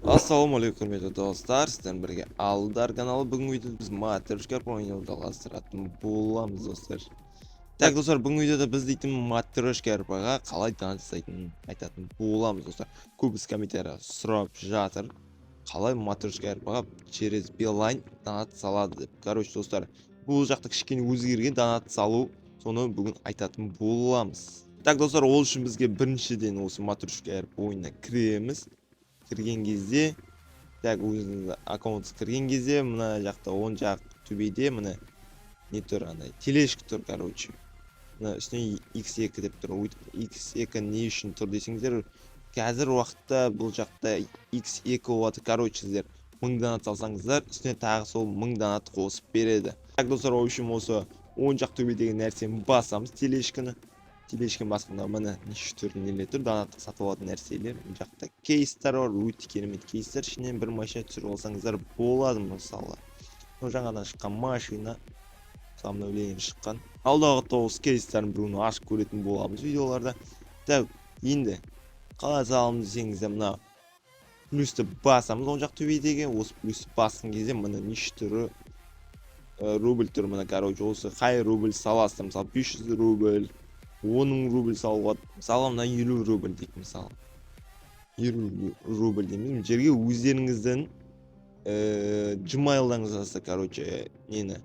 Ассалаумағалейкум құрметті достар, сіздермен бірге Алдар каналы. Бүгінгі видеода біз Матрешка ойнауды жалғастыратын боламыз достар. Так достар, бүгінгі видеода біз дейтін Матрешка арпаға қалай дана жасайтынын айтатын боламыз достар. Көбісі комментария сұрап жатыр, қалай Матрешка арпаға через Билайн донат салады деп. Короче достар, бұл жақта кішкене өзгерген донат салу, соны бүгін айтатын боламыз. Так достар, ол үшін бізге біріншіден осы Матрешка арпа ойынына кіреміз. Кірген кезде, так өзіңіз аккаунт кірген кезде, мына жақта оң жақ төбеде мына не тұр, андай тележка тұр, короче. Мына үстіне X2 деп тұр. X2 не үшін тұр десеңіздер, қазір уақытта бұл жақта X2 болады. Короче, сіздер 1000 донат салсаңыздар, үстіне тағы сол 1000 донат қосып береді. Так достар, ол үшін осы оң жақ төбедегі нәрсені басамыз, тележканы. Тележканы басқанда мына неше түрлі нелер тұр, донаттық сатып алатын нәрселер. Бұл жақта кейстер бар, өте керемет кейстер. Ішінен бір машина түсіріп алсаңыздар болады, мысалы. Жаңадан шыққан машина, обновление шыққан. Алдағы осы кейстерін біреуін ашып көретін боламыз видеоларда. Так, енді қалай саламыз десеңіздер, мына плюсті басамыз оң жақ төбедегі. Осы плюсті басқан кезде мына неше түрлі рубль тұр. Мына, короче, осы қай рубль саласыздар, мысалы 500 рубль, 10 рубль салуға, мысалы мына 50 рубль дейік, мысалы 50 рубль дейміз. Жерге өздеріңіздің Gmail'дан жазасыздар, короче, нені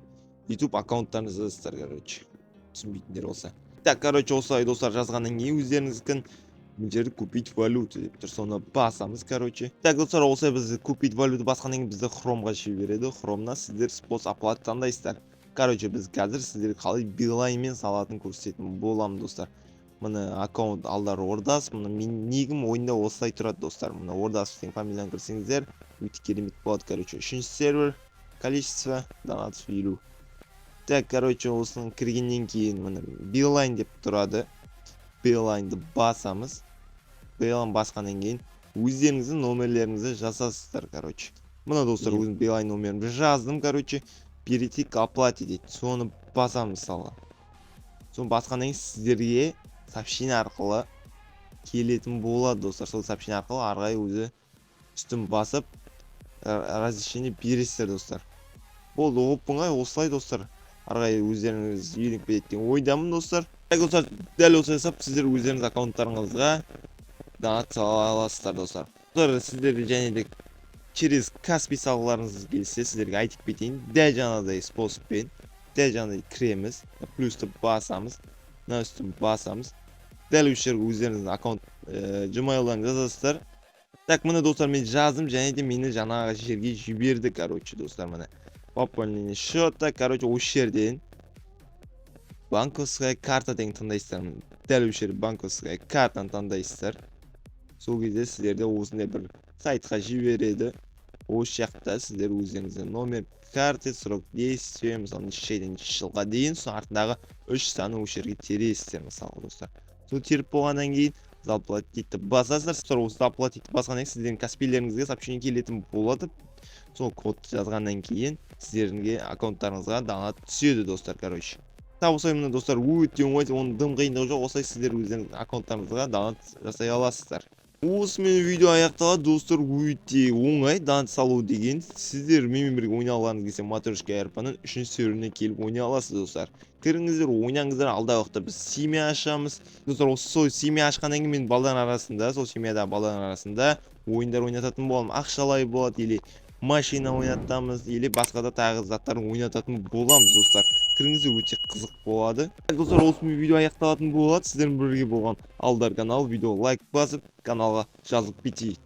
YouTube аккаунттарыңызды жазасыздар, короче, түсінбейтіндер болса. Так, короче, осылай достар жазғаннан кейін өздеріңіздің бұл жерде купить валюту деп тұр, соны басамыз, короче. Так достар, осылай біз купить валюту басқаннан кейін бізді хромға жібереді. Хромна сіздер способ оплаты таңдайсыздар. Короче, біз қазір сіздерге қалай Билайнмен салатын көрсететін боламын достар. Мына аккаунт Алдар Ордас, мына мен негім ойында осылай тұрады достар. Мына Ордас деген фамилияны кірсеңіздер, өте керемет болады, короче. Үшінші сервер, количество донатов 50. Так, короче, осының кіргеннен кейін мына Билайн деп тұрады. Билайнды басамыз. Билайн басқаннан кейін өздеріңіздің номерлеріңізді жазасыздар, короче. Мына достар, өзім Билайн номерімді жаздым, короче. Перейти к оплате дейді. Соны басамыз мысалы. Соны басқаннан кейін сіздерге сообщение арқылы келетін болады достар. Сол сообщение арқылы арғай өзі үстін басып разрешение бересіздер достар. Болды, оп-оңай осылай достар. Арғай өздеріңіз үйреніп кетеді деген ойдамын достар. Достар, дәл осылай жасап сіздер өздеріңіз аккаунттарыңызға донат сала аласыздар достар. Сіздер және де через Каспи салғыларыңыз келсе, сіздерге айтып кетейін. Дәл жаңағыдай способпен, дәл жаңағыдай кіреміз, плюсті басамыз, мына үстін басамыз. Дәл осы жерге өздеріңіздің аккаунт Gmail'дан жазасыздар. Так, міне достар, мен жаздым, және де мені жаңағы жерге жіберді, короче, достар, міне. Пополнение счета, короче, осы жерден банковская карта деген таңдайсыздар. Дәл осы жерде банковская картаны таңдайсыздар. Сол кезде сіздерде осындай бір сайтқа жібереді. Осы жақта сіздер өздеріңіздің номер карты, срок действия, мысалы неше жылға дейін, соның артындағы 3 саны осы жерге тересіздер, мысалы достар. Сол теріп болғаннан кейін заплатитті басасыздар. Осы заплатитті басқаннан кейін сіздердің каспилеріңізге сообщение келетін болады. Сол кодты жазғаннан кейін сіздерге аккаунттарыңызға донат түседі достар, короче. Осылай мына достар, өте оңай, оның дым қиындығы жоқ. Осылай сіздер өздеріңіздің аккаунттарыңызға донат жасай аласыздар. Осымен видео аяқталады достар. Өте оңай донат салу деген. Сіздер менімен бірге ойнай аларыңыз келсе, Матрешка арпаның 3-ші серверіне келіп ойнай аласыз достар. Кіріңіздер, ойнаңыздар. Алдағы уақытта біз семья ашамыз. Достар, сол семья ашқаннан кейін мен балдар арасында, сол семьядағы балдар арасында ойындар ойнататын боламын. Ақшалай болады, или машина ойнатамыз, или басқа да тағы заттарын ойнататын боламыз достар. Кіріңіздер, өте қызық болады. Достар, осымен видео аяқталатын болады. Сіздермен бірге болған Алдар канал. Видео лайк басып, каналға жазылып кетейік.